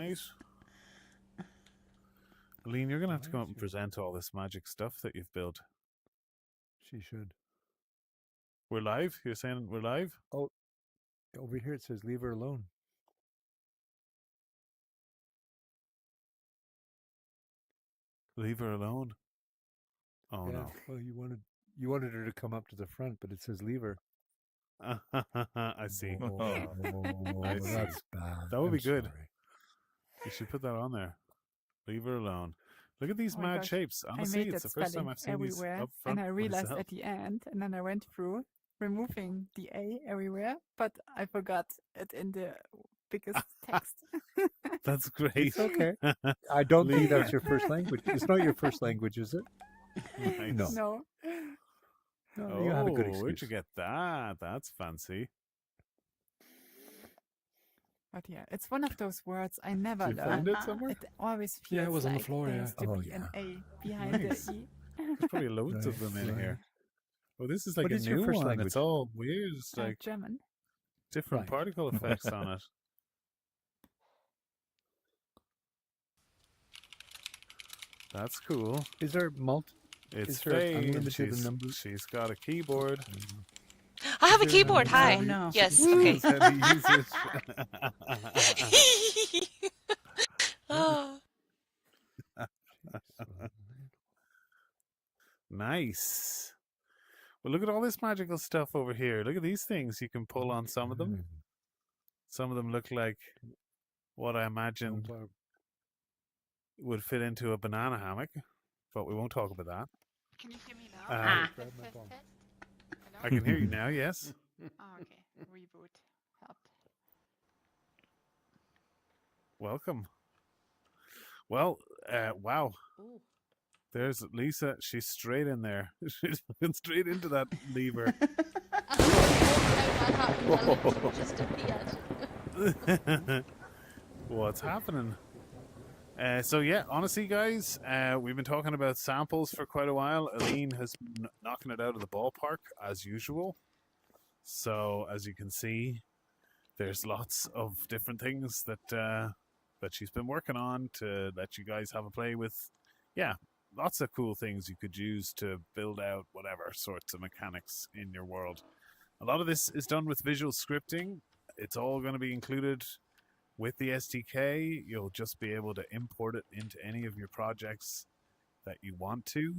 right. Aline, you're going to have to come up and present all this magic stuff that you've built. She should. We're live? You're saying we're live? Oh, over here it says leave her alone. Leave her alone? Oh, yeah. no. Well, you wanted her to come up to the front, but it says leave her. I see. That's bad. That would be good. Sorry. You should put that on there. Leave her alone. Look at these mad shapes. Honestly, it's the first time I've seen these up front and I realized myself. at the end, and then I went through removing the A everywhere, but I forgot it in the biggest text. That's great. It's okay. I don't think that's your first language. It's not your first language, is it? Nice. No. No, you have a good excuse. Where'd you get that? That's fancy. But yeah, it's one of those words I never Did you learned. find it somewhere? It always feels it was on the like floor, there yeah. has to be an A behind Nice. the E. There's probably loads of them in here. Oh, this is like What a is your new first one. language? It's all weird. It's like German. different particle effects on it. That's cool. Is there It's Faye. She's got a keyboard. I have a keyboard. Hi. Oh, no. Yes. Okay. How to use it. Oh. Nice. Well, look at all this magical stuff over here. Look at these things. You can pull on some of them. Some of them look like what I imagine would fit into a banana hammock, but we won't talk about that. Can you hear me now? Test. I can hear you now, yes. Oh, okay. Reboot helped. Welcome. Well, wow. Ooh. There's Lisa. She's straight in there. She's looking straight into that lever. Just appeared. What's happening? So yeah, honestly, guys, we've been talking about samples for quite a while. Aline has been knocking it out of the ballpark as usual. So as you can see, there's lots of different things that she's been working on to let you guys have a play with. Yeah, lots of cool things you could use to build out whatever sorts of mechanics in your world. A lot of this is done with visual scripting. It's all going to be included with the SDK. You'll just be able to import it into any of your projects that you want to.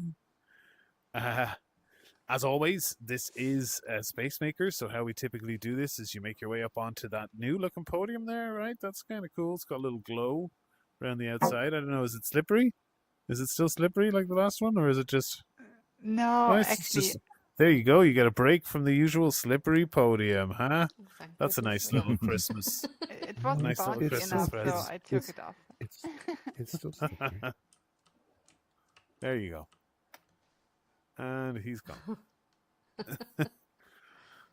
As always, this is Space Maker, so how we typically do this is you make your way up onto that new looking podium there, right? That's kind of cool. It's got a little glow around the outside. I don't know, is it slippery? Is it still slippery like the last one, or is it just... No, Well, actually... There you go. You get a break from the usual slippery podium, huh? Oh, thank That's a goodness. nice little Christmas. It wasn't Nice little bouncy Christmas enough, present. so I took it off. It's still slippery. There you go. And he's gone.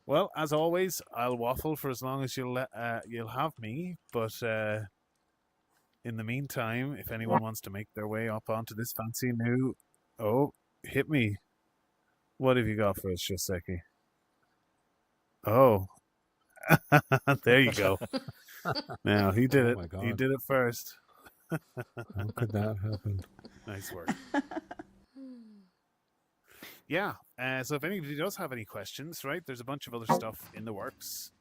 Well, as always, I'll waffle for as long as you'll have me. But in the meantime, if anyone wants to make their way up onto this fancy new... Oh, hit me. What have you got for us, Joseki? Oh. There you go. Now, he did it. He did it first. How could that happen? Nice work. Yeah. So if anybody does have any questions, right, there's a bunch of other stuff in the works.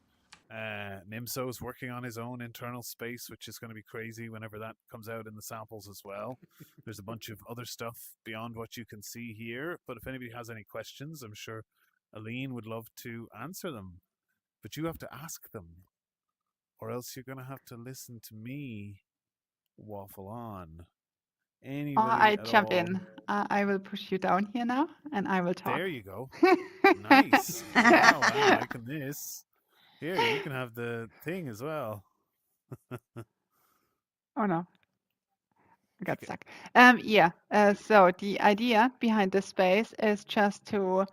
Nimso's working on his own internal space, which is going to be crazy whenever that comes out in the samples as well. There's a bunch of other stuff beyond what you can see here. But if anybody has any questions, I'm sure Aline would love to answer them. But you have to ask them, or else you're going to have to listen to me waffle on. Anybody I at jump all? in. I will push you down here now, and I will talk. There you go. Nice. Wow, I'm liking this. Here, you can have the thing as well. Oh no. I got stuck. Yeah. So the idea behind this space is just to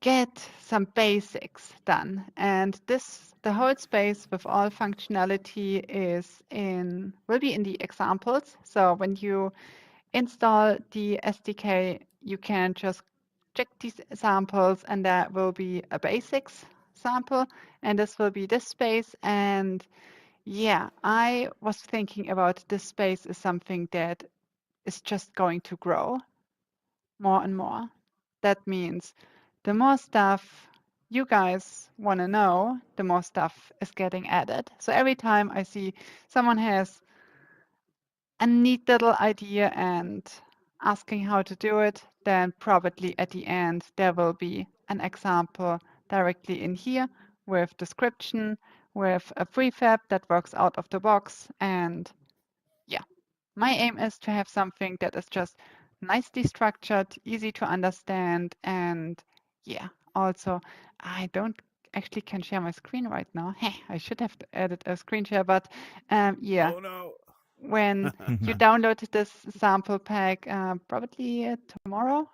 get some basics done. And the whole space with all functionality will be in the examples. So when you install the SDK, you can just check these samples, and that will be a basics sample, and this will be this space. And Yeah, I was thinking about this space is something that is just going to grow more and more. That means the more stuff you guys want to know, the more stuff is getting added. So every time I see someone has a neat little idea and asking how to do it, then probably at the end there will be an example directly in here with description, with a prefab that works out of the box. And yeah, my aim is to have something that is just nicely structured, easy to understand, and yeah, also I don't actually can share my screen right now. Hey, I should have added a screen share, but yeah, Oh no. when you download this sample pack, probably tomorrow,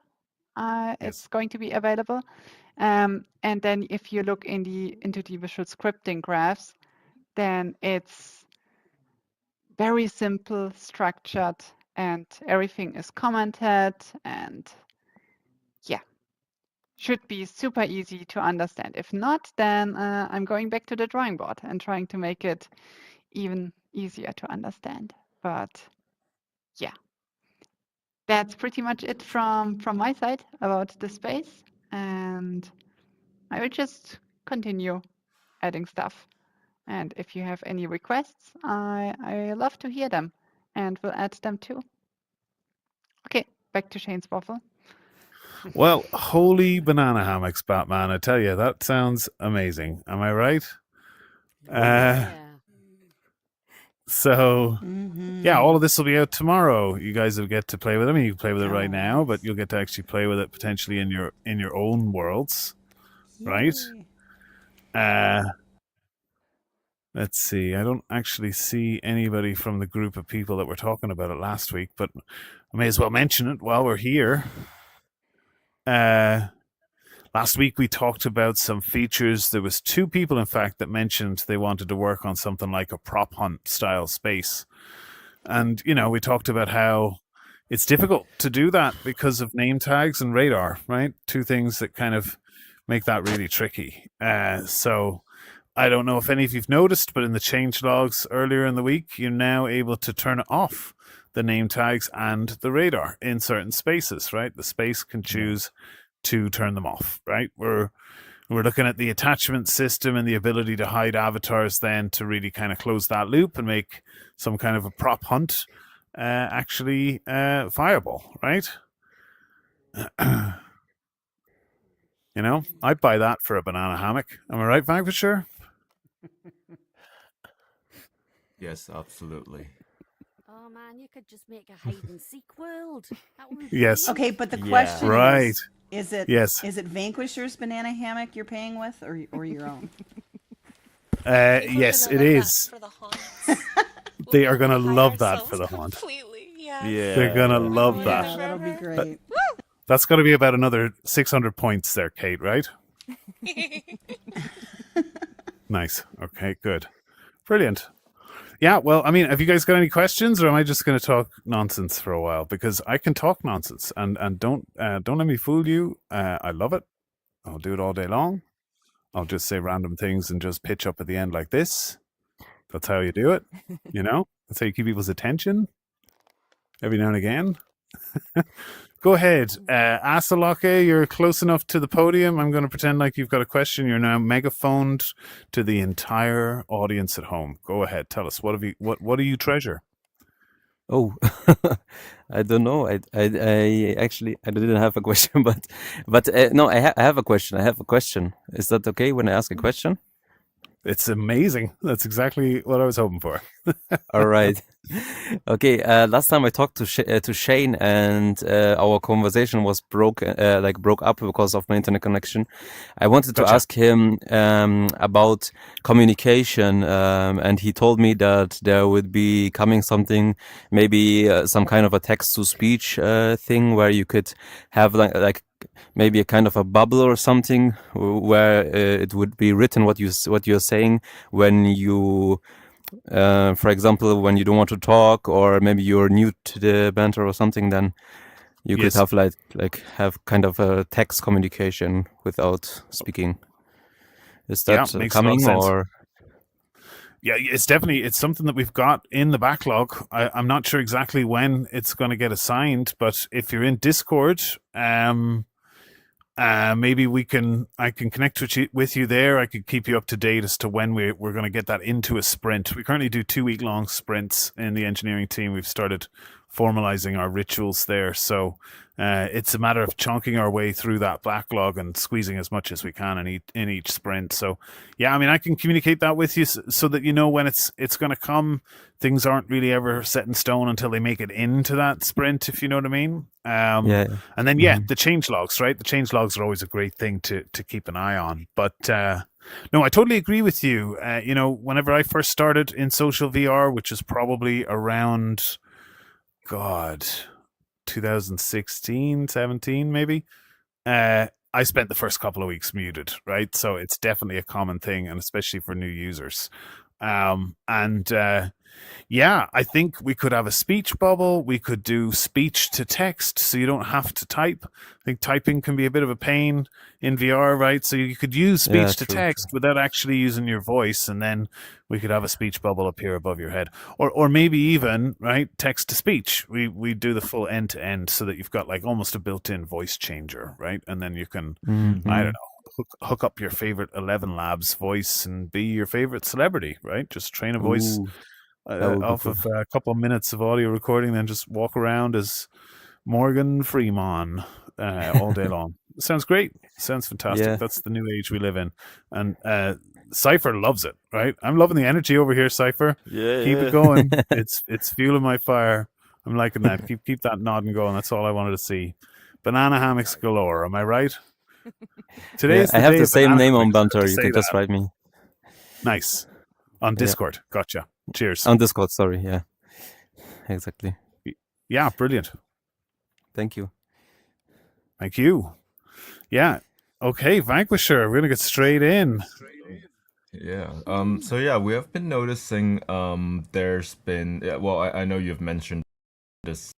Yes. it's going to be available. And then if you look into the visual scripting graphs, then it's very simple, structured, and everything is commented, and yeah, should be super easy to understand. If not, then I'm going back to the drawing board and trying to make it even easier to understand. But yeah, that's pretty much it from my side about the space, and I will just continue adding stuff. And if you have any requests, I love to hear them, and will add them too. Okay, back to Shane's waffle. Well, holy banana hammocks, Batman! I tell you, that sounds amazing. Am I right? Yeah. So Mm-hmm. yeah, all of this will be out tomorrow. You guys will get to play with it. I mean, you can play with it right now, Nice. but you'll get to actually play with it potentially in your own worlds, right? Yay. Let's see. I don't actually see anybody from the group of people that were talking about it last week, but I may as well mention it while we're here. Last week we talked about some features. There was 2 people, in fact, that mentioned they wanted to work on something like a prop hunt style space. And, we talked about how it's difficult to do that because of name tags and radar, right? 2 things that kind of make that really tricky. So I don't know if any of you've noticed, but in the change logs earlier in the week, you're now able to turn off the name tags and the radar in certain spaces, right? The space can choose to turn them off, right? We're looking at the attachment system and the ability to hide avatars then to really kind of close that loop and make some kind of a prop hunt actually viable, right? I'd buy that for a banana hammock. Am I right, Vanquisher? Yes, absolutely. Oh man, you could just make a hide and seek world. That would be Yes. brilliant. Okay, but the Yeah. question Right. is it Yes. is it Vanquisher's banana hammock you're paying with or your own? People are Yes, gonna it love that is. for the haunts. They We'll are be able going to hide love that ourselves for the haunt. completely. Yeah. Yeah. They're going to love Oh, that. Yeah, that'll be forever. great. That's going to be about another 600 points there, Kate, right? Nice. Okay, good. Brilliant. Yeah, well, I mean, have you guys got any questions, or am I just going to talk nonsense for a while? Because I can talk nonsense, and don't let me fool you. I love it. I'll do it all day long. I'll just say random things and just pitch up at the end like this. That's how you do it. That's how you keep people's attention every now and again. Go ahead. Asalake, you're close enough to the podium. I'm going to pretend like you've got a question. You're now megaphoned to the entire audience at home. Go ahead. Tell us, what do you treasure? Oh, I don't know. I actually I didn't have a question, but no, I have a question. I have a question. Is that okay when I ask a question? It's amazing. That's exactly what I was hoping for. All right. Okay. Last time I talked to Shane, and our conversation was broke up because of my internet connection. I wanted to Gotcha. ask him about communication, and he told me that there would be coming something, maybe some kind of a text to speech thing where you could have like maybe a kind of a bubble or something where it would be written what you're saying when you. For example, when you don't want to talk, or maybe you're new to the banter or something, then you could Yes. have like have kind of a text communication without speaking. Is Yeah, that makes a lot of coming sense. or? Yeah, it's something that we've got in the backlog. I'm not sure exactly when it's going to get assigned, but if you're in Discord, maybe I can connect with you there. I could keep you up to date as to when we're going to get that into a sprint. We currently do 2 week long sprints in the engineering team. We've started formalizing our rituals there. So it's a matter of chunking our way through that backlog and squeezing as much as we can in each sprint. So yeah, I mean, I can communicate that with you so that you know when it's going to come. Things aren't really ever set in stone until they make it into that sprint, if you know what I mean. Yeah. And then the change logs, right? The change logs are always a great thing to keep an eye on. But no, I totally agree with you. You know, whenever I first started in social VR, which is probably around 2016, 17 maybe, I spent the first couple of weeks muted, right? So it's definitely a common thing, and especially for new users. Yeah, I think we could have a speech bubble. We could do speech to text, so you don't have to type. I think typing can be a bit of a pain in VR, right? So you could use speech to text without actually using your voice, and then we could have a speech bubble appear above your head, or maybe even right text to speech. We do the full end to end, so that you've got like almost a built-in voice changer, right? And then you can I don't know. Hook up your favorite 11 Labs voice and be your favorite celebrity, right? Just train a voice off of a couple of minutes of audio recording, then just walk around as Morgan Freeman all day long. Sounds great. Sounds fantastic. Yeah. That's the new age we live in. And Cypher loves it, right? I'm loving the energy over here, Cypher. Yeah. Keep it going. It's fueling my fire. I'm liking that. Keep that nodding going. That's all I wanted to see. Banana hammocks galore. Am I right? Today's I have the same name on Banter. Banter. You can just write me. Nice. On Discord. Gotcha. Cheers. On Discord, sorry. Yeah. Exactly. Yeah, brilliant. Thank you. Thank you. Yeah. Okay, Vanquisher, we're gonna get straight in. Yeah. So yeah, we have been noticing there's been well, I know you've mentioned this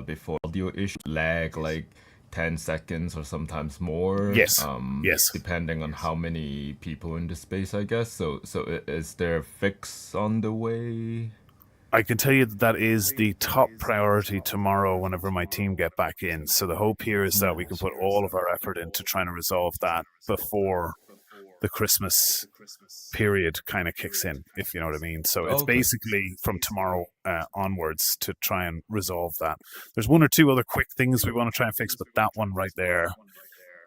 before, audio issue lag like 10 seconds or sometimes more. Yes. Yes. Depending on how many people in the space, I guess. So is there a fix on the way? I can tell you that is the top priority tomorrow whenever my team get back in. So the hope here is that we can put all of our effort into trying to resolve that before the Christmas period kind of kicks in, if you know what I mean. So it's basically from tomorrow onwards to try and resolve that. There's one or two other quick things we want to try and fix, but that one right there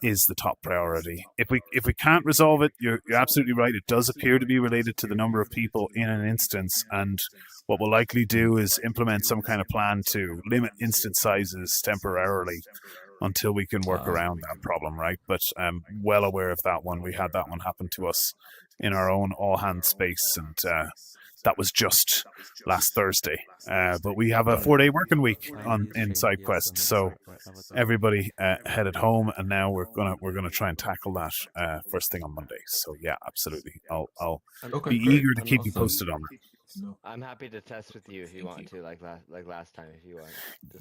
is the top priority. If we can't resolve it, you're absolutely right. It does appear to be related to the number of people in an instance, and what we'll likely do is implement some kind of plan to limit instance sizes temporarily until we can work around that problem, right? But I'm well aware of that one. We had that one happen to us in our own all-hands space, and that was just last Thursday. But we have a 4-day working week in SideQuest, so everybody headed home, and now we're gonna try and tackle that first thing on Monday. So yeah, absolutely. I'll be eager to keep you posted on that. I'm happy to test with you if you want to, like last time, if you want.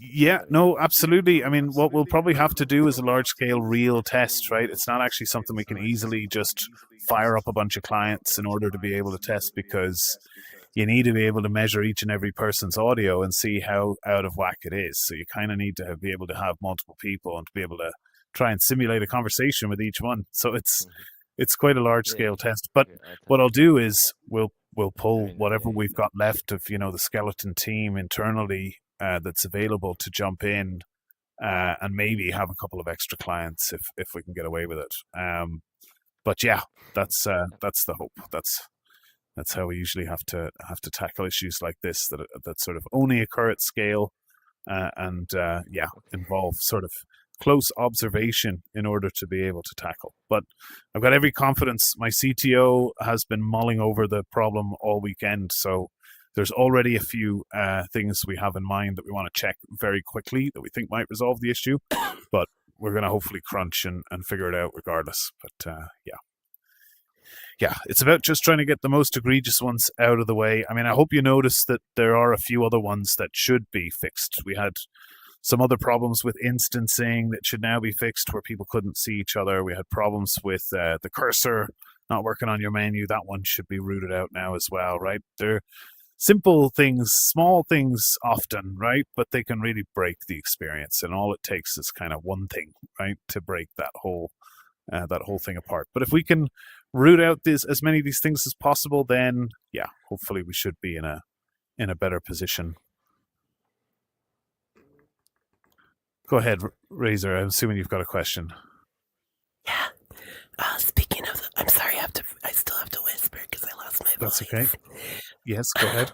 Yeah, no, absolutely. I mean, what we'll probably have to do is a large-scale real test, right? It's not actually something we can easily just fire up a bunch of clients in order to be able to test, because you need to be able to measure each and every person's audio and see how out of whack it is. So you kind of need to be able to have multiple people and to be able to try and simulate a conversation with each one. So it's quite a large-scale test. But what I'll do is we'll pull whatever we've got left of, the skeleton team internally that's available to jump in and maybe have a couple of extra clients if we can get away with it. But yeah, that's the hope. That's how we usually have to tackle issues like this that sort of only occur at scale and involve sort of close observation in order to be able to tackle. But I've got every confidence. My CTO has been mulling over the problem all weekend, so there's already a few things we have in mind that we want to check very quickly that we think might resolve the issue, but we're going to hopefully crunch and figure it out regardless. But yeah, it's about just trying to get the most egregious ones out of the way. I mean, I hope you notice that there are a few other ones that should be fixed. We had some other problems with instancing that should now be fixed where people couldn't see each other. We had problems with the cursor not working on your menu, that one should be rooted out now as well, right? They're simple things, small things often, right? But they can really break the experience, and all it takes is kind of one thing, right, to break that whole thing apart. But if we can root out as many of these things as possible, then yeah, hopefully we should be in a better position. Go ahead, Razor. I'm assuming you've got a question. Yeah. Speaking of, I'm sorry, I still have to whisper because I lost my voice. That's okay. Yes, go ahead.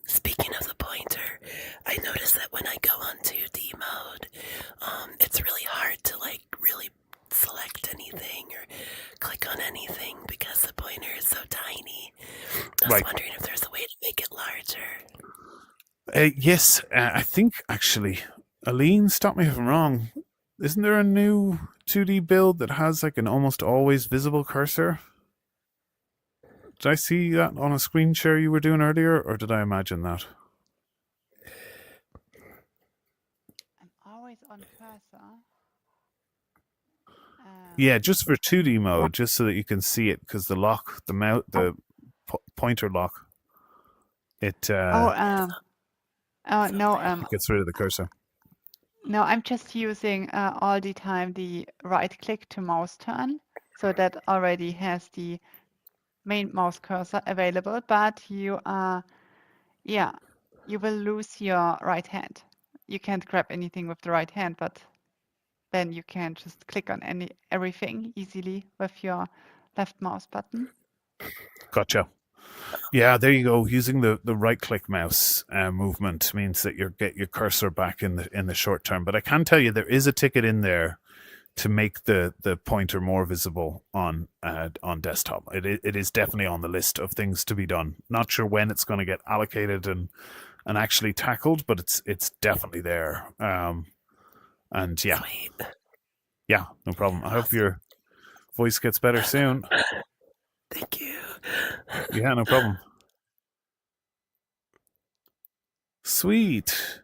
Speaking of the pointer, I noticed that when I go on 2D mode, it's really hard to like really select anything or click on anything because the pointer is so tiny. I was wondering if there's a way to make it larger. Yes, I think actually, Aline, stop me if I'm wrong. Isn't there a new 2D build that has like an almost always visible cursor? Did I see that on a screen share you were doing earlier, or did I imagine that? I'm always on cursor. Yeah, just for 2D mode, just so that you can see it, because the lock, the pointer lock, it no. it gets rid of the cursor. No, I'm just using all the time the right click to mouse turn, so that already has the main mouse cursor available. But you you will lose your right hand. You can't grab anything with the right hand, but then you can just click on everything easily with your left mouse button. Gotcha. Yeah, there you go. Using the right click mouse movement means that you get your cursor back in the short term. But I can tell you there is a ticket in there to make the pointer more visible on desktop. It is definitely on the list of things to be done. Not sure when it's going to get allocated and actually tackled, but it's definitely there. And yeah. Sweet. Yeah, no problem. I hope your voice gets better soon. Thank you. Yeah, no problem. Sweet.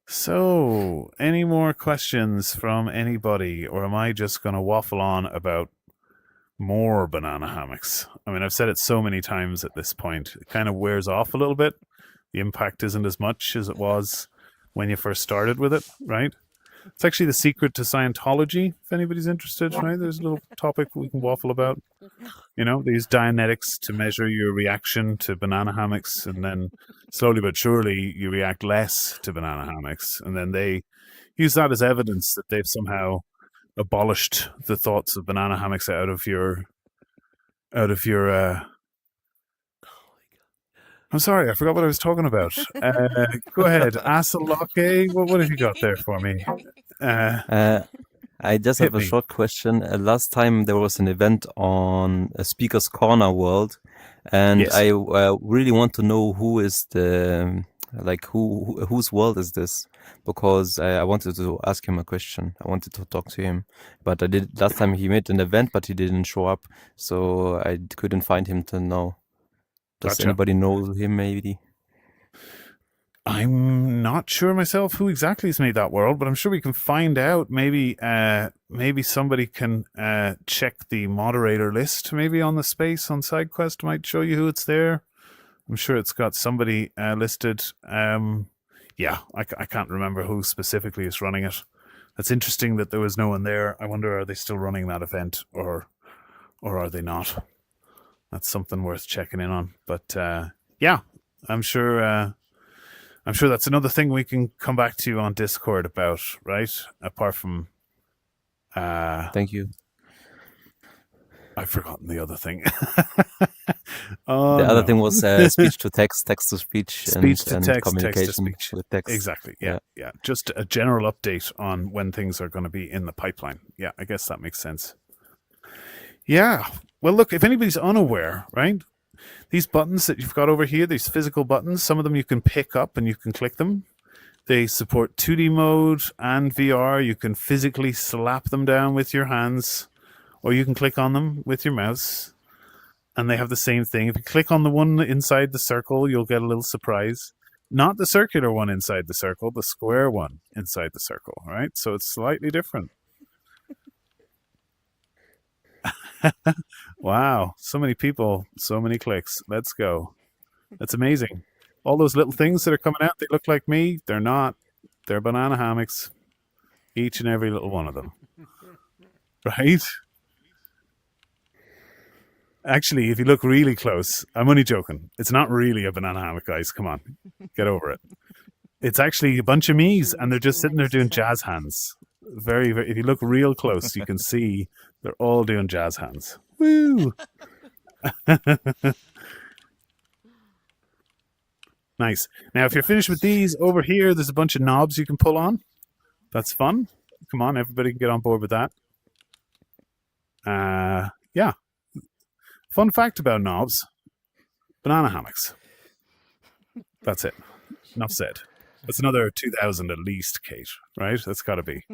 So, any more questions from anybody, or am I just going to waffle on about more banana hammocks? I mean, I've said it so many times at this point. It kind of wears off a little bit. The impact isn't as much as it was when you first started with it, right? It's actually the secret to Scientology, if anybody's interested, right? There's a little topic we can waffle about. You know, they use Dianetics to measure your reaction to banana hammocks, and then slowly but surely you react less to banana hammocks. And then they use that as evidence that they've somehow abolished the thoughts of banana hammocks out of your I'm sorry, I forgot what I was talking about. Go ahead, Asalake. What have you got there for me? I just have a short question. Last time there was an event on a Speaker's Corner World, and Yes. I really want to know who is whose world is this? Because I wanted to ask him a question. I wanted to talk to him, but I did last time. He made an event, but he didn't show up, so I couldn't find him to know. Does Gotcha. anybody know him? Maybe. I'm not sure myself who exactly has made that world, but I'm sure we can find out. Maybe somebody can check the moderator list. Maybe on the space on SideQuest might show you who it's there. I'm sure it's got somebody listed. Yeah, I can't remember who specifically is running it. That's interesting that there was no one there. I wonder, are they still running that event, or are they not? That's something worth checking in on. But yeah, I'm sure that's another thing we can come back to you on Discord about, right? Apart from Thank you. I've forgotten the other thing. The other thing was speech to text, text to speech, speech to and text, communication text to speech. with text. Exactly. Yeah. Just a general update on when things are going to be in the pipeline. Yeah, I guess that makes sense. Yeah. Well, look, if anybody's unaware, right? These buttons that you've got over here, these physical buttons, some of them you can pick up and you can click them. They support 2D mode and VR. You can physically slap them down with your hands, or you can click on them with your mouse. And they have the same thing. If you click on the one inside the circle, you'll get a little surprise. Not the circular one inside the circle, the square one inside the circle, right? So it's slightly different. Wow, so many people, so many clicks. Let's go. That's amazing. All those little things that are coming out, they look like me. They're not. They're banana hammocks. Each and every little one of them. Right? Actually, if you look really close, I'm only joking. It's not really a banana hammock, guys. Come on. Get over it. It's actually a bunch of me's, and they're just sitting there doing jazz hands. Very, very. If you look real close, you can see they're all doing jazz hands. Woo! Nice. Now, if you're finished with these, over here, there's a bunch of knobs you can pull on. That's fun. Come on, everybody can get on board with that. Yeah. Fun fact about knobs: banana hammocks. That's it. Enough said. That's another 2,000 at least, Kate. Right? That's got to be.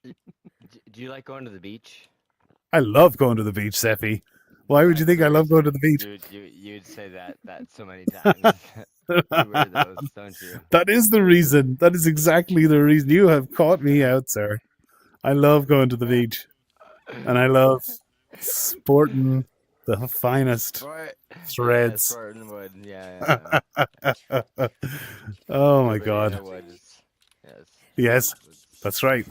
Do you like going to the beach? I love going to the beach, Seppi. Why would you think I love going to the beach? You'd say that so many times. You wear those, don't you? That is the reason. That is exactly the reason. You have caught me out, sir. I love going to the beach. And I love sporting the finest threads. Yeah, Spartan wood. Yeah. Oh my God. Yes, that's right.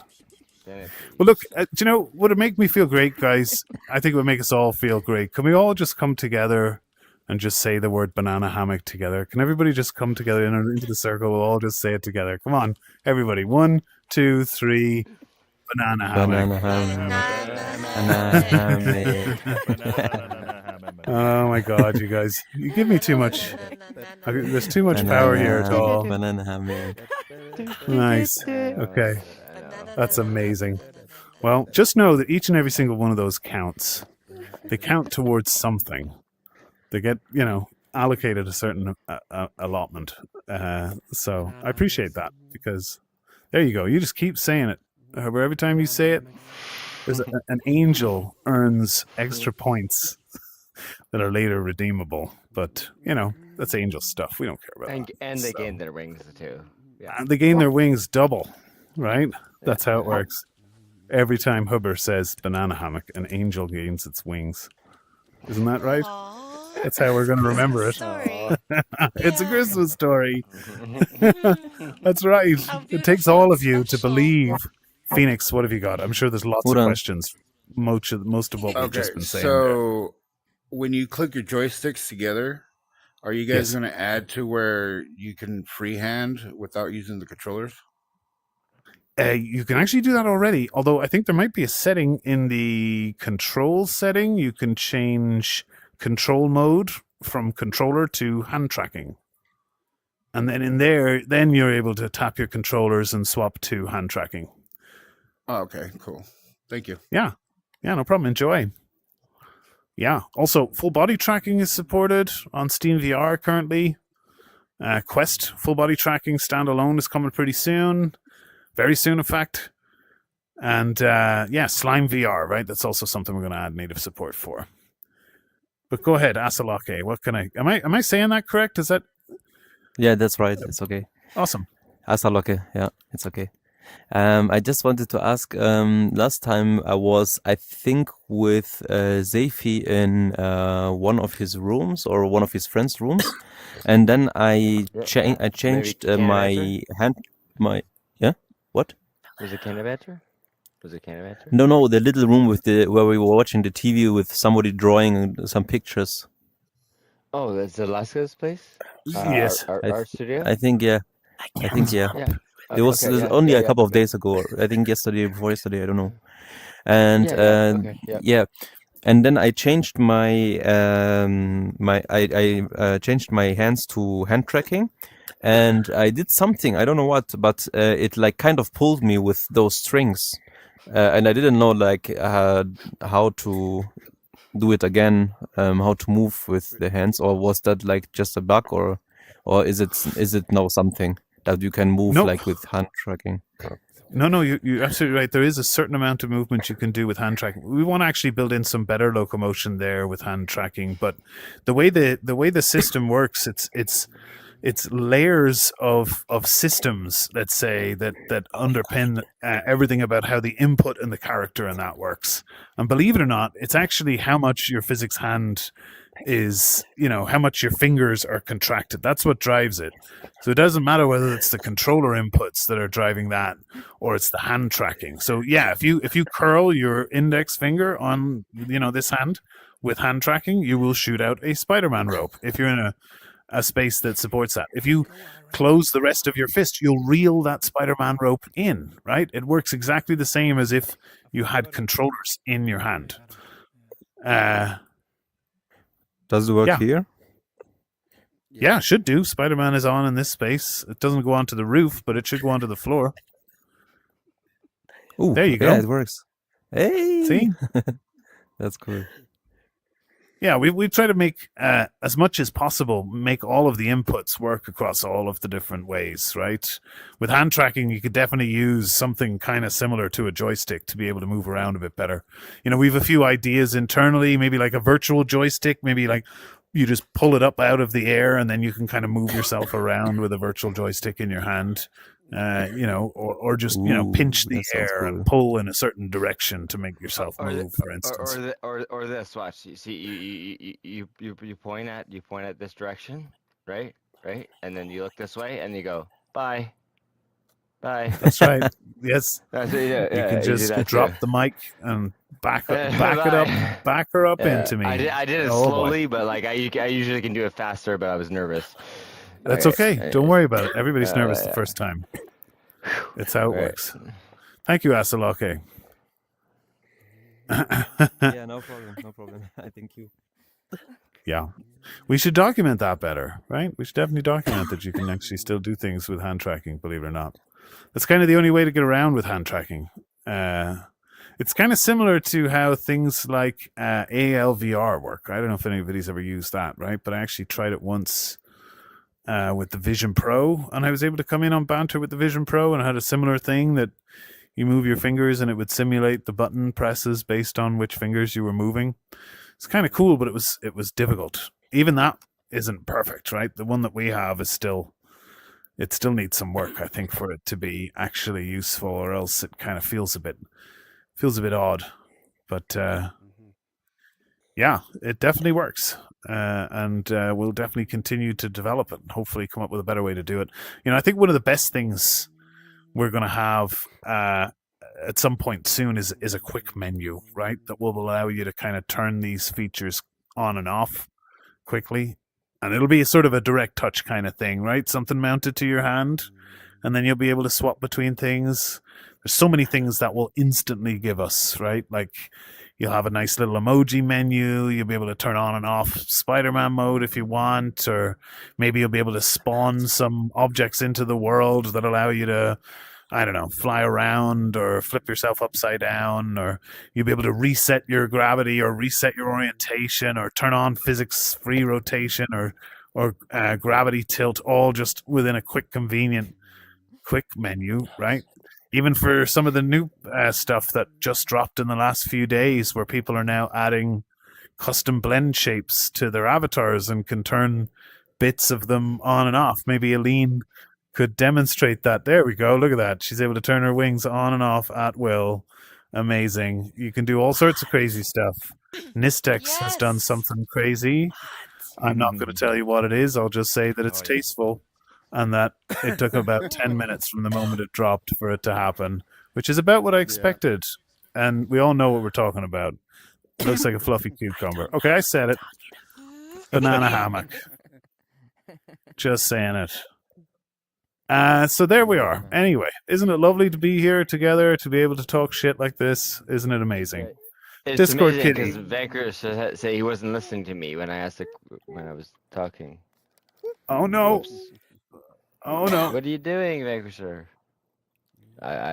Well, look, do you know, would it make me feel great, guys? I think it would make us all feel great. Can we all just come together and just say the word banana hammock together? Can everybody just come together into the circle? We'll all just say it together. Come on, everybody. 1, 2, 3. Banana hammock. Banana hammock. Oh my God, you guys. You give me too much. There's too much power here at all. Banana hammock. Nice. Okay. That's amazing. Well, just know that each and every single one of those counts. They count towards something. They get, allocated a certain allotment. So I appreciate that, because there you go. You just keep saying it. Every time you say it, there's an angel earns extra points that are later redeemable. But, that's angel stuff. We don't care about that. And they gain their wings too. Yeah. And they gain their wings double, right? That's how it works. Every time Hubber says banana hammock, an angel gains its wings. Isn't that right? That's how we're going to remember it. It's a Christmas story. That's right. It takes all of you to believe. Phoenix, what have you got? I'm sure there's lots of questions. Most of what we've just been saying. So, when you click your joysticks together, are you guys going to add to where you can freehand without using the controllers? You can actually do that already, although I think there might be a setting in the control setting. You can change control mode from controller to hand tracking. And then in there, then you're able to tap your controllers and swap to hand tracking. Oh, okay, cool. Thank you. Yeah, no problem. Enjoy. Yeah. Also, full body tracking is supported on Steam VR currently. Quest full body tracking standalone is coming pretty soon. Very soon, in fact. And Slime VR, right? That's also something we're going to add native support for. But go ahead, Asalake. What can am I saying that correct? Is that? Yeah, that's right. It's okay. Awesome. Asalake. Yeah, it's okay. I just wanted to ask, last time I was, I think, with Zeifi in one of his rooms or one of his friends' rooms. And then I changed What? Was it Canavator? No, the little room where we were watching the TV with somebody drawing some pictures. Oh, that's Alaska's place? Yes. Our studio? I think, yeah. It was only a couple of days ago. I think before yesterday, I don't know. And and then I changed my I changed my hands to hand tracking, and I did something, I don't know what, but it like kind of pulled me with those strings, and I didn't know how to do it again, how to move with the hands, or was that like just a bug, or is it now something that you can move like with hand tracking? No, you're absolutely right. There is a certain amount of movement you can do with hand tracking. We want to actually build in some better locomotion there with hand tracking. But the way the system works, it's it's layers of systems, let's say, that underpin everything about how the input and the character in that works. And believe it or not, it's actually how much your physics hand is, how much your fingers are contracted. That's what drives it. So it doesn't matter whether it's the controller inputs that are driving that or it's the hand tracking. So yeah, if you curl your index finger on this hand with hand tracking, you will shoot out a Spider-Man rope if you're in a space that supports that. If you close the rest of your fist, you'll reel that Spider-Man rope in, right? It works exactly the same as if you had controllers in your hand. Does it work yeah. here? Yeah, it should do. Spider-Man is on in this space. It doesn't go onto the roof, but it should go onto the floor. Ooh, there you go. Yeah, it works. Hey! See? That's cool. Yeah, we try to make, as much as possible, make all of the inputs work across all of the different ways, right? With hand tracking, you could definitely use something kind of similar to a joystick to be able to move around a bit better. We have a few ideas internally, maybe like a virtual joystick, maybe like you just pull it up out of the air and then you can kind of move yourself around with a virtual joystick in your hand. Or just pinch the air cool. and pull in a certain direction to make yourself move, for instance. Or this. Watch. You see, you point at this direction, right, and then you look this way and you go bye. That's right. Yes. That's it, yeah, you can just drop the mic and back her up into me. I did it slowly, but like I usually can do it faster, but I was nervous. That's okay. Don't worry about it. Everybody's nervous the first time. It's how it works. Thank you, Asaloke. Yeah, no problem. I thank you. Yeah. We should document that better, right? We should definitely document that you can actually still do things with hand tracking, believe it or not. That's kind of the only way to get around with hand tracking. It's kind of similar to how things like ALVR work. I don't know if anybody's ever used that, right? But I actually tried it once with the Vision Pro, and I was able to come in on Banter with the Vision Pro, and I had a similar thing that you move your fingers and it would simulate the button presses based on which fingers you were moving. It's kind of cool, but it was difficult. Even that isn't perfect, right? The one that we have is still needs some work, I think, for it to be actually useful, or else it kind of feels a bit odd. But yeah, it definitely works. And we'll definitely continue to develop it and hopefully come up with a better way to do it. I think one of the best things we're going to have at some point soon is a quick menu, right? That will allow you to kind of turn these features on and off quickly. And it'll be sort of a direct touch kind of thing, right? Something mounted to your hand, and then you'll be able to swap between things. There's so many things that will instantly give us, right? Like you'll have a nice little emoji menu. You'll be able to turn on and off Spider-Man mode if you want, or maybe you'll be able to spawn some objects into the world that allow you to, I don't know, fly around or flip yourself upside down, or you'll be able to reset your gravity or reset your orientation or turn on physics-free rotation or gravity tilt, all just within a convenient menu, right? Even for some of the new stuff that just dropped in the last few days, where people are now adding custom blend shapes to their avatars and can turn bits of them on and off. Maybe Aline could demonstrate that. There we go. Look at that. She's able to turn her wings on and off at will. Amazing. You can do all sorts of crazy stuff. Nistex has done something crazy. I'm not going to tell you what it is. I'll just say that it's tasteful, and that it took about 10 minutes from the moment it dropped for it to happen, which is about what I expected. And we all know what we're talking about. It looks like a fluffy cucumber. Okay, I said it. Banana hammock. Just saying it. So there we are. Anyway, isn't it lovely to be here together, to be able to talk shit like this? Isn't it amazing? It's Discord amazing Kitty. because Vanker said he wasn't listening to me when I was talking. Oh no. Whoops. Oh no. What are you doing, Vanker, sir?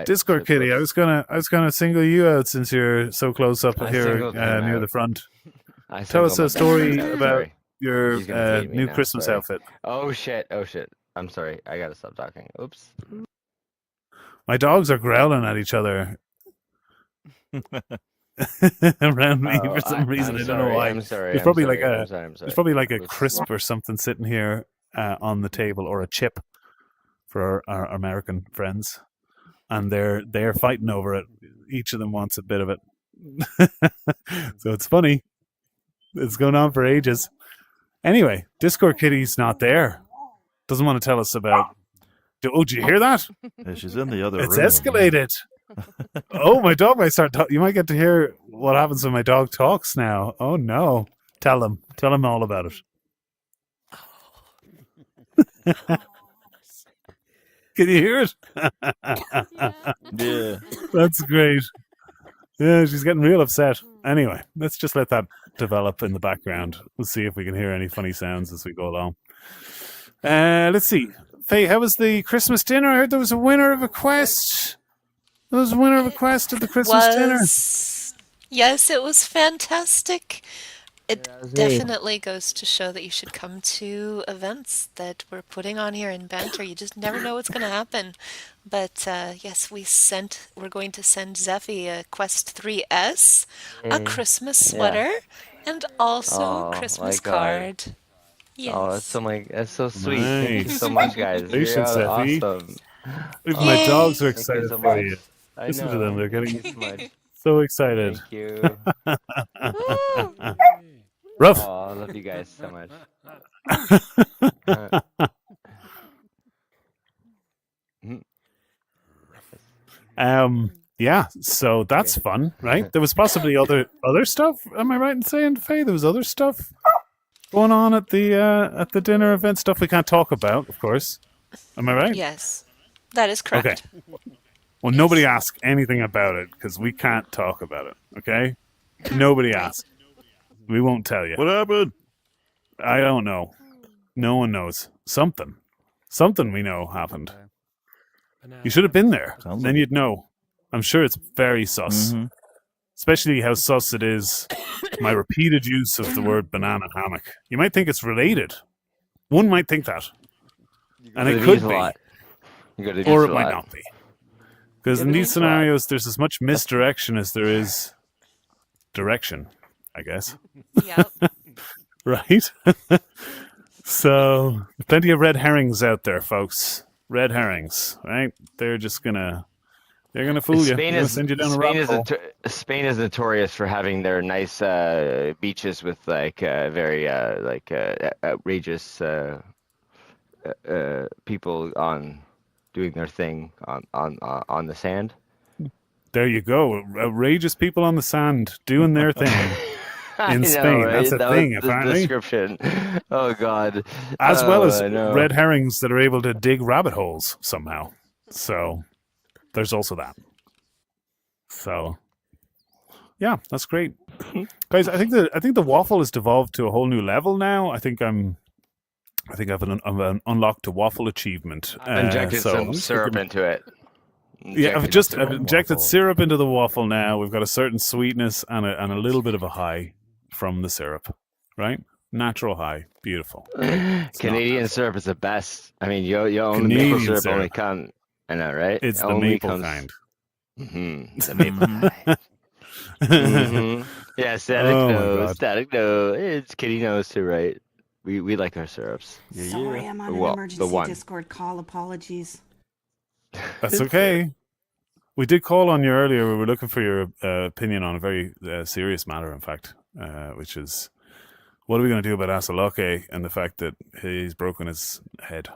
Discord Kitty, I was gonna single you out since you're so close up here near the front. Tell us a story about your new Christmas outfit. Oh shit! I'm sorry. I gotta stop talking. Oops. My dogs are growling at each other around me for some reason. I don't know why. I'm sorry. There's probably like a crisp or something sitting here. on the table, or a chip for our American friends, and they're fighting over it. Each of them wants a bit of it. So it's funny. It's going on for ages. Anyway, Discord Kitty's not there. Doesn't want to tell us about. Oh, did you hear that? Yeah, she's in the other It's room. escalated. Oh, my dog might start talking. You might get to hear what happens when my dog talks now. Oh, no. Tell him all about it. Can you hear it? Yeah. That's great. Yeah, she's getting real upset. Anyway, let's just let that develop in the background. We'll see if we can hear any funny sounds as we go along. Let's see. Faye, how was the Christmas dinner? I heard there was a winner of a quest. There was a winner of a quest at the Christmas dinner. Yes, it was fantastic. It Yeah, it was me. definitely goes to show that you should come to events that we're putting on here in Banter. You just never know what's going to happen. But yes, we're going to send Zeffy a Quest 3S, a Yay. Christmas Yeah. sweater, and also Oh, a Christmas my God. card. Yes. Oh, that's so sweet. Thank you Nice. so much, guys. Congratulations, You're Zeffy. awesome. Even my Yay. dogs are Thank you excited so for much. you. I Listen to know. them. They're Thank getting you so much. so excited. Thank you. Rough. Oh, I love you guys so much. Yeah, so that's fun, right? There was possibly other stuff. Am I right in saying, Faye, there was other stuff going on at the dinner event? Stuff we can't talk about, of course. Am I right? Yes, that is correct. Okay. Well, nobody ask anything about it because we can't talk about it. Okay? Nobody ask. We won't tell you. What happened? I don't know. No one knows. Something we know happened. You should have been there. Sounds Then like- you'd know. I'm sure it's very sus. Mhm. Especially how sus it is, my repeated use of the word banana hammock. You might think it's related. One might think that. And it could be. Or it might not be. Because in these scenarios, there's as much misdirection as there is direction, I guess. Yep. Right? So, plenty of red herrings out there, folks. Red herrings, right? They're gonna fool you. Spain They're gonna is send you down a Spain rabbit is hole. Spain is notorious for having their nice beaches with like very outrageous people on doing their thing on the sand. There you go. Outrageous people on the sand doing their thing I in know, Spain. right? That's a That thing, was the apparently. description. Oh God. As well as I know. red herrings that are able to dig rabbit holes somehow. So there's also that. So yeah, that's great, guys. I think the waffle has devolved to a whole new level now. I think I've unlocked a waffle achievement. Injected so some syrup into it. Yeah, I've injected syrup into the waffle now. We've got a certain sweetness and a little bit of a high from the syrup, right? Natural high, beautiful. Canadian syrup is the best. I mean, you own the Canadian maple syrup syrup. only come. I know, right? It's the Only maple comes- kind. Mhm, the maple kind. Mhm. Yeah, static Oh my nose, God. static nose. It's kitty nose too, right? We like our syrups. Sorry, I'm on an Well, emergency the one. Discord call. Apologies. That's okay. We did call on you earlier. We were looking for your opinion on a very serious matter, in fact, which is what are we going to do about Asaloke and the fact that he's broken his head?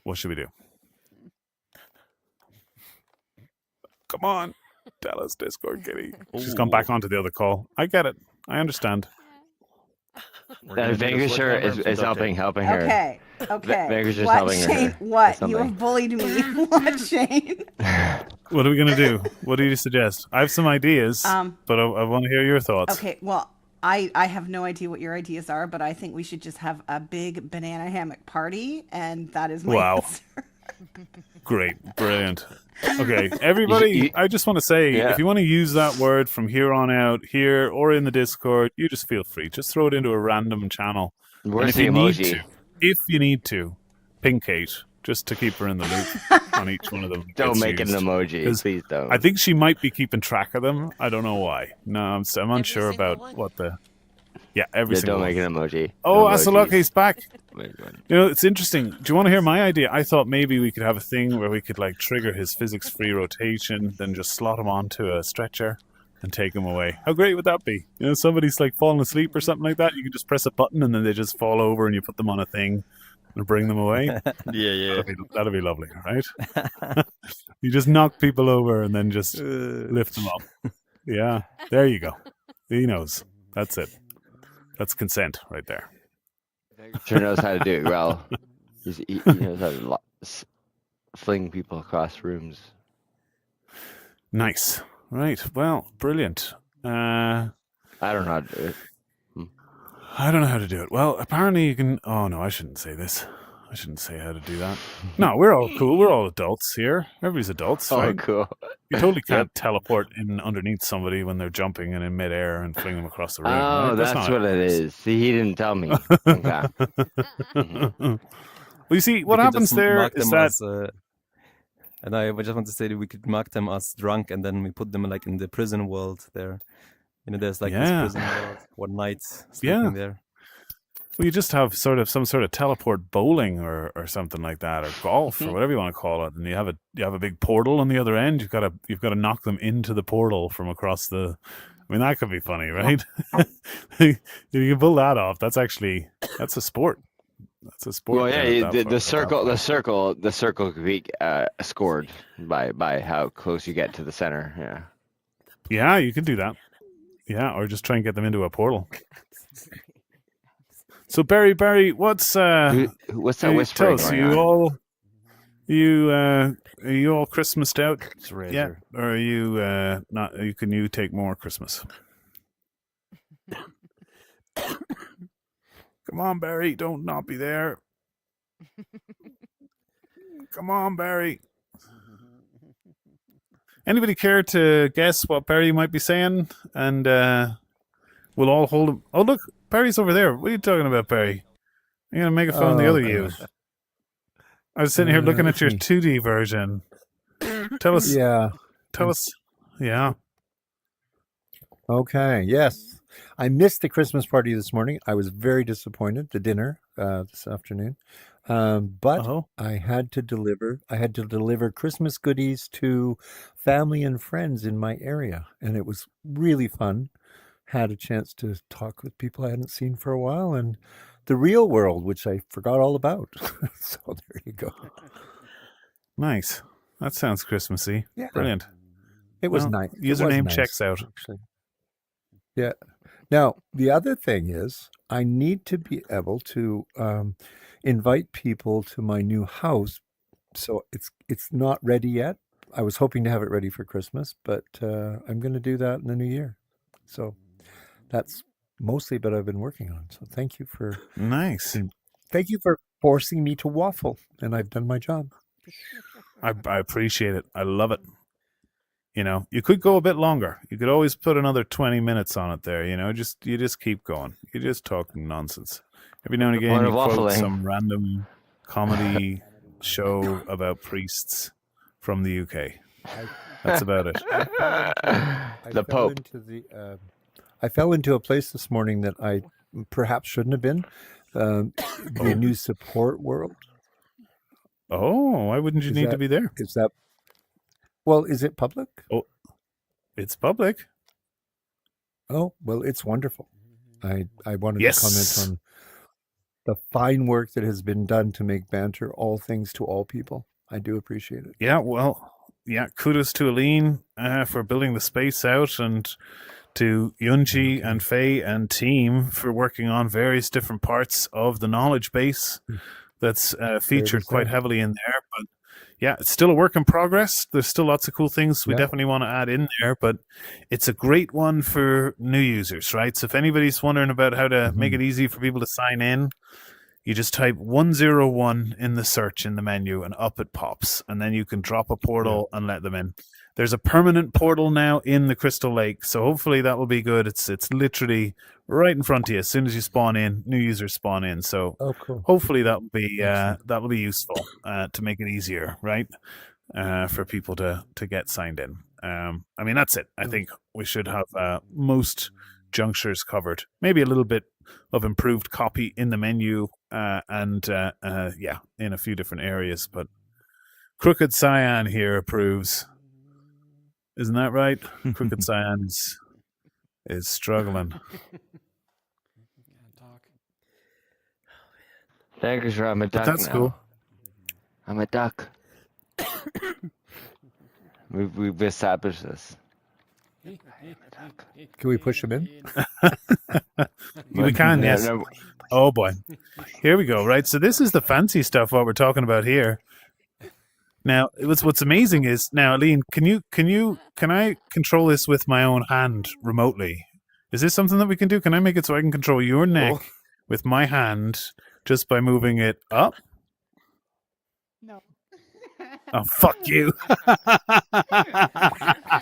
What should we do? Come on, tell us, Discord Kitty. She's gone back onto the other call. I get it. I understand. Vancouver is helping her. Okay. Vancouver's just What, helping her. Shane? What? Or You something. have bullied me. What, Shane? What are we going to do? What do you suggest? I have some ideas, but I want to hear your thoughts. Okay, well, I have no idea what your ideas are, but I think we should just have a big banana hammock party, and that is my Wow. answer. Great. Brilliant. Okay, everybody, I just want to say, Yeah. if you want to use that word from here on out, here or in the Discord, you just feel free. Just throw it into a random channel. Where's And if the you need emoji? to, if you need to, ping Kate, just to keep her in the loop on each one of them. Don't gets make it an used. emoji, 'Cause please don't. I think she might be keeping track of them. I don't know why. No, I'm unsure single about one. what the... Yeah, every Yeah, single don't one. make an emoji. Oh, No emojis. Asaloke's back. Make one. You know, it's interesting. Do you want to hear my idea? I thought maybe we could have a thing where we could like trigger his physics-free rotation, then just slot him onto a stretcher and take him away. How great would that be? You know, somebody's like falling asleep or something like that. You can just press a button and then they just fall over and you put them on a thing and bring them away. Yeah. That'd be lovely, right? You just knock people over and then just lift them up. Yeah, there you go. He knows. That's it. That's consent right there. Sure knows how to do it well. He knows how to fling people across rooms. Nice. Right. Well, brilliant. I don't know how to do it. I don't know how to do it. Well, apparently you can. Oh no, I shouldn't say this. I shouldn't say how to do that. No, we're all cool. We're all adults here. Everybody's adults, Oh, right? cool. You totally can't teleport in underneath somebody when they're jumping and in midair and fling them across the room. Oh, right? that's not what how it works. is. See, he didn't tell me. Okay. Well, you see, what We could happens just there mark is them that. as, and I just want to say that we could mark them as drunk, and then we put them like in the prison world there. You know, there's like this Yeah. prison world. One night sleeping there. Well, you just have some sort of teleport bowling or something like that, or golf or whatever you want to call it, and you have a big portal on the other end. You've got to knock them into the portal from across the. I mean, that could be funny, right? If you can pull that off, that's a sport. That's a sport. Well, then yeah, at that the point. circle could be scored by how close you get to the center. Yeah. Yeah, you can do that. Yeah, or just try and get them into a portal. So Barry, what's that tell whispering us, going are on? you all Christmased out? It's Yeah, Razor. or are you not? Can you take more Christmas? Come on, Barry, don't not be there. Come on, Barry. Anybody care to guess what Barry might be saying? And we'll all hold him. Oh, look, Barry's over there. What are you talking about, Barry? You're gonna megaphone the Oh, other you. God. I was sitting here looking at It's your me. 2D version. Tell us. Yeah. Tell us. Yeah. Okay. Yes. I missed the Christmas party this morning. I was very disappointed. The dinner this afternoon, but Oh. I had to deliver. I had to deliver Christmas goodies to family and friends in my area, and it was really fun. Had a chance to talk with people I hadn't seen for a while, and the real world, which I forgot all about. So there you go. Nice. That sounds Christmassy. Yeah. Brilliant. It was Well, nice. It was username nice, checks out. actually. Yeah. Now, the other thing is, I need to be able to invite people to my new house. So it's not ready yet. I was hoping to have it ready for Christmas, but I'm going to do that in the new year. So that's mostly what I've been working on. So thank you for Nice. thank you for forcing me to waffle, and I've done my job. I appreciate it. I love it. You know, you could go a bit longer. You could always put another 20 minutes on it there. You know, you just keep going. You're just talking nonsense. Every now and again, point you of quote waffling. some random comedy show about priests from the UK. That's about it. The Pope. I fell into a place this morning that I perhaps shouldn't have been. The new support world. Oh, why wouldn't you need to be there? Is that? Well, is it public? Oh, it's public. Oh, well, it's wonderful. I wanted Yes. to comment on the fine work that has been done to make Banter all things to all people. I do appreciate it. Yeah, well, yeah, kudos to Aline for building the space out, and to Yunji and Faye and team for working on various different parts of the knowledge base that's featured quite said. heavily in there. But yeah, it's still a work in progress. There's still lots of cool things we Yeah. definitely want to add in there, but it's a great one for new users, right? So if anybody's wondering about how to make it easy for people to sign in, you just type 101 in the search in the menu and up it pops, and then you can drop a portal and let them in. There's a permanent portal now in the Crystal Lake, so hopefully that will be good. It's literally right in front of you. As soon as you spawn in, new users spawn in. So cool. hopefully that will be useful to make it easier, right? For people to get signed in. I mean, that's it. I think we should have most junctures covered. Maybe a little bit of improved copy in the menu, and yeah, in a few different areas. But Crooked Cyan here approves. Isn't that right? Crooked Cyan is struggling. Thank you, I'm a But duck that's now. cool. I'm a duck. We've established this. Can we push him in? We can, Yeah, yes. no, Oh boy. Here we go, right? So this is the fancy stuff what we're talking about here. Now, what's amazing is now, Aline, can I control this with my own hand remotely? Is this something that we can do? Can I make it so I can control your neck with my hand just by moving it up? No. Oh, fuck you.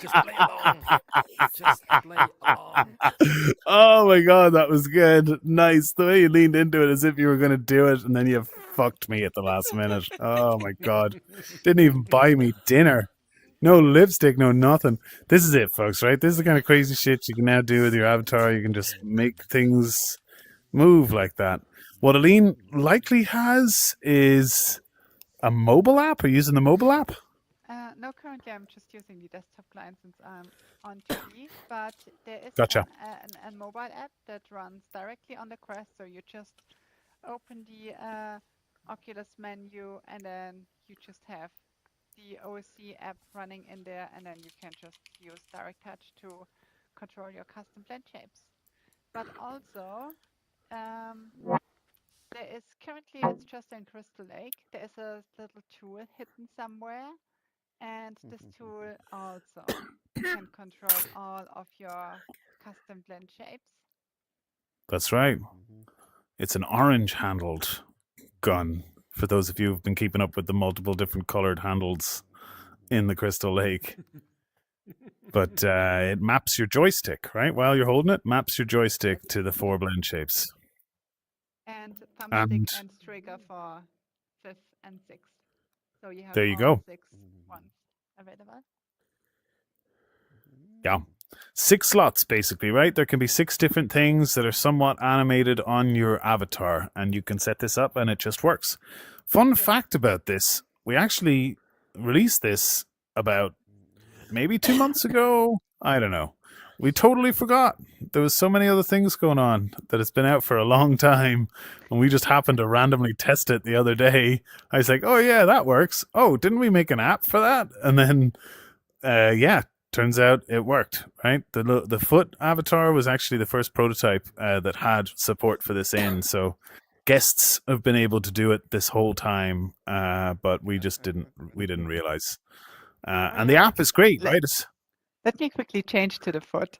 Just play along. Just play along. Oh my god, that was good. Nice. The way you leaned into it as if you were going to do it, and then you fucked me at the last minute. Oh my god. Didn't even buy me dinner. No lipstick, no nothing. This is it, folks, right? This is the kind of crazy shit you can now do with your avatar. You can just make things move like that. What Aline likely has is a mobile app. Are you using the mobile app? No, currently I'm just using the desktop client since I'm on TV, but there is Gotcha. a mobile app that runs directly on the Quest, so you just open the Oculus menu and then you just have the OSC app running in there, and then you can just use Direct Touch to control your custom blend shapes. But also, there is currently, it's just in Crystal Lake, there is a little tool hidden somewhere, and this tool also can control all of your custom blend shapes. That's right. It's an orange handled gun. For those of you who've been keeping up with the multiple different colored handles in the Crystal Lake. But it maps your joystick, right? While you're holding it, maps your joystick to the 4 blend shapes. And thumbstick and trigger for 5th and 6th. So you have there you all go. 6 ones available. Yeah. 6 slots, basically, right? There can be 6 different things that are somewhat animated on your avatar, and you can set this up and it just works. Fun fact about this, we actually released this about maybe 2 months ago. I don't know. We totally forgot. There was so many other things going on that it's been out for a long time, and we just happened to randomly test it the other day. I was like, oh yeah, that works. Oh, didn't we make an app for that? And then, yeah, turns out it worked, right? The foot avatar was actually the first prototype that had support for this in. So guests have been able to do it this whole time, but we just didn't realize. And the app is great, right? Let me quickly change to the foot.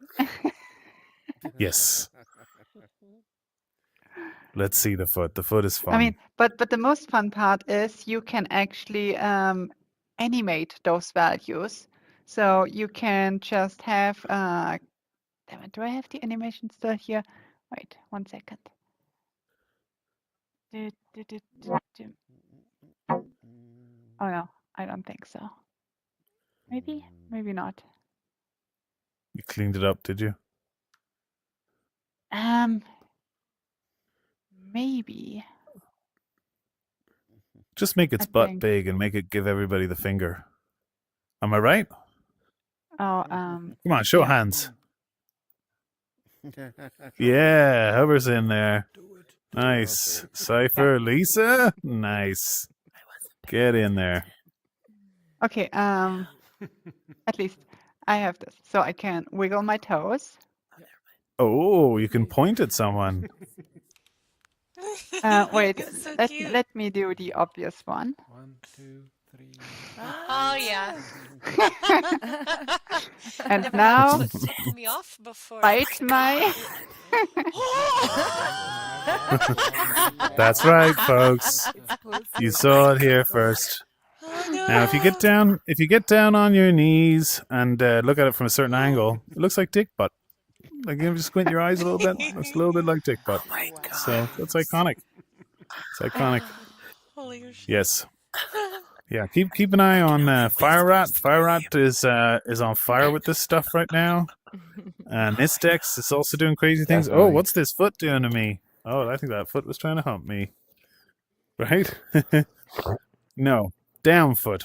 Yes. Let's see the foot. The foot is fun. I mean, but the most fun part is you can actually animate those values. So you can just have, damn it, do I have the animation still here? Wait, 1 second. Oh no, I don't think so. Maybe, maybe not. You cleaned it up, did you? Maybe. Just make its I butt think. big and make it give everybody the finger. Am I right? Oh, Come on, show yeah. hands. Yeah, Huber's in there. Nice. Cypher, Lisa? Nice. Get in there. Okay, at least I have this. So I can wiggle my toes. Oh, you can point at someone. Wait, It's so let, cute. let me do the obvious one. 1, 2, 3. Oh yeah. And Never now took me off before. bite my... That's right, folks. You saw it here first. Oh, no. Now, if you get down on your knees and look at it from a certain angle, it looks like dick butt. Like, you just squint your eyes a little bit. It looks a little bit like dick butt. Oh my god. So that's iconic. It's iconic. Holy shit. Yes. Yeah, keep an eye on Fire Rat. Fire Rat is on fire with this stuff right now. Nistex is also doing crazy things. Oh, Definitely. what's this foot doing to me? Oh, I think that foot was trying to hump me. Right? No, down foot.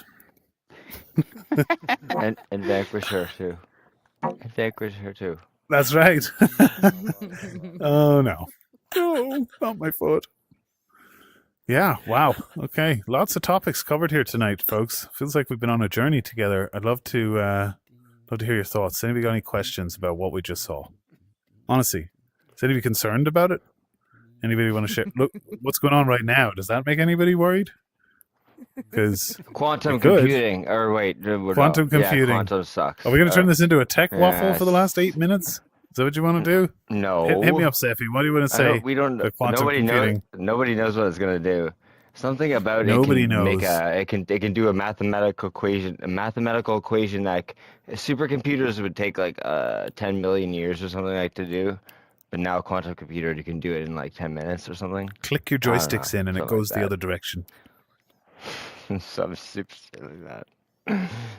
And Vanquish her too. And Vanquish her too. That's right. Oh no, no, not my foot. Yeah, wow. Okay, lots of topics covered here tonight, folks. Feels like we've been on a journey together. I'd love to hear your thoughts. Anybody got any questions about what we just saw? Honestly, is anybody concerned about it? Anybody want to share? Look, what's going on right now? Does that make anybody worried? Because Quantum computing, or wait, quantum computing. Yeah, quantum sucks. Are we going to turn this into a tech waffle yes. for the last 8 minutes? Is that what you want to do? No. Hit me up, Seffi. What do you want to say? We don't. Nobody knows what it's gonna do. Something about Nobody it can knows. it can do a mathematical equation like supercomputers would take like 10 million years or something like to do, but now a quantum computer you can do it in like 10 minutes or something. Click your joysticks in and it goes the other direction. Some super shit like that.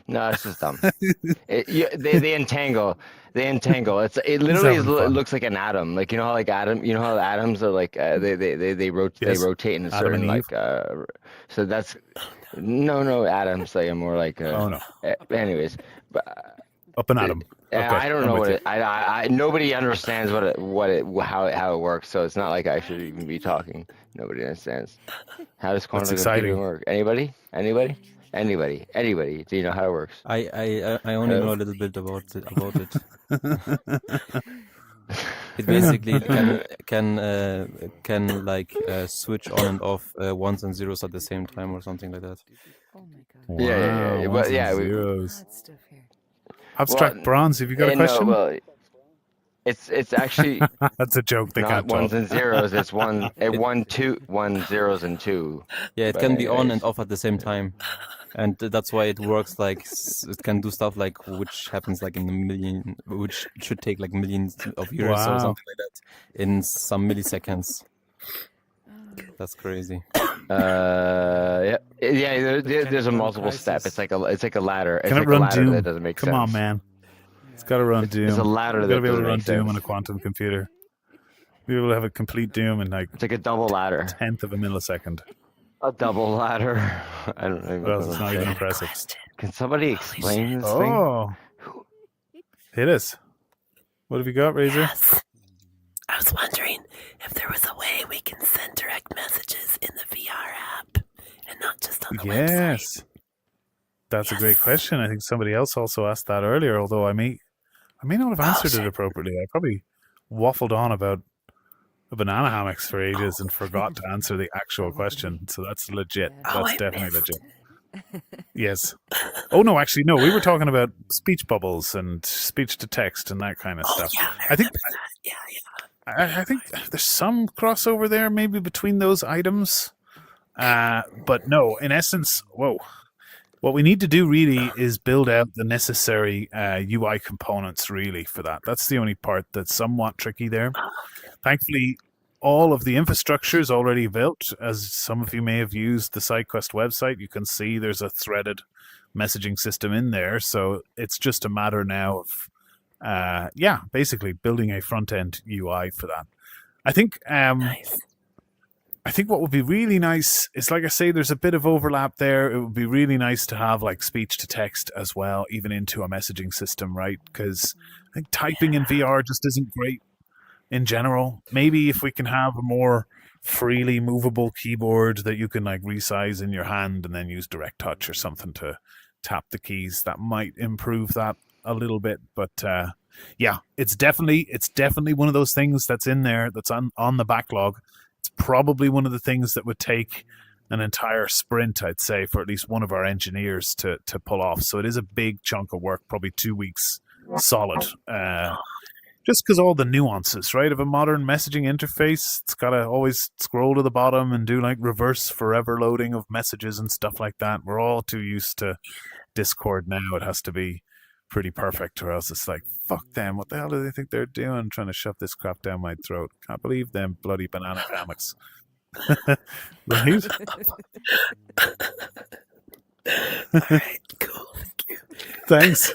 No, it's just dumb. They entangle. It literally looks like an atom. Like you know how atoms are like they rotate in a certain like so that's no atoms like more like oh no. Anyways, up an atom. Okay, I don't know what it. I nobody understands how it works. So it's not like I should even be talking. Nobody understands. How does quantum computing work? Anybody? Do you know how it works? I only know a little bit about it. It basically can like switch on and off ones and zeros at the same time or something like that. Wow, yeah. Ones and zeros. Abstract bronze. Have you got a question? No, well, it's actually that's a joke. They not can't ones talk. and zeros. It's one zeros and two. Yeah, it can be on and off at the same time, and that's why it works. Like it can do stuff like which happens like in a million, which should take like millions of years or something like that in some milliseconds. That's crazy. Yeah. There's a multiple step. It's like a ladder. It's Can like it run a ladder Doom? that doesn't make sense. Come on, man. It's got to run Doom. It's a ladder It's that got to be able to doesn't run make Doom sense. on a quantum computer. Be able to have a complete Doom in like it's like a double ladder, 1/10 of a millisecond. A double ladder. I don't know. Well, it's not even impressive. Can somebody explain this thing? Hit us. What have you got, Razor? Yes. I was wondering if there was a way we can send direct messages in the VR app and not just on the website. That's a great question. I think somebody else also asked that earlier, although I may not have answered it appropriately. I probably waffled on about banana hammocks for ages and forgot to answer the actual question. So that's legit. That's definitely legit. Yes. Oh no, actually no. We were talking about speech bubbles and speech to text and that kind of stuff. Yeah, I think. Yeah. I think there's some crossover there, maybe between those items. But no, in essence, what we need to do really is build out the necessary UI components really for that. That's the only part that's somewhat tricky there. Thankfully, all of the infrastructure is already built. As some of you may have used the SideQuest website, you can see there's a threaded messaging system in there. So it's just a matter now of basically building a front-end UI for that. I think Nice. I think what would be really nice is, like I say, there's a bit of overlap there. It would be really nice to have like speech to text as well, even into a messaging system, right? Because I think typing in VR just isn't great in general. Maybe if we can have a more freely movable keyboard that you can like resize in your hand and then use direct touch or something to tap the keys, that might improve that a little bit. But it's definitely one of those things that's in there, that's on the backlog. It's probably one of the things that would take an entire sprint, I'd say, for at least one of our engineers to pull off. So it is a big chunk of work, probably 2 weeks solid. Just because all the nuances, right, of a modern messaging interface. It's got to always scroll to the bottom and do like reverse forever loading of messages and stuff like that. We're all too used to Discord now. It has to be pretty perfect, or else it's like, fuck them, what the hell do they think they're doing, trying to shove this crap down my throat? Can't believe them bloody banana hammocks. Right? All right, cool. Thank you. Thanks.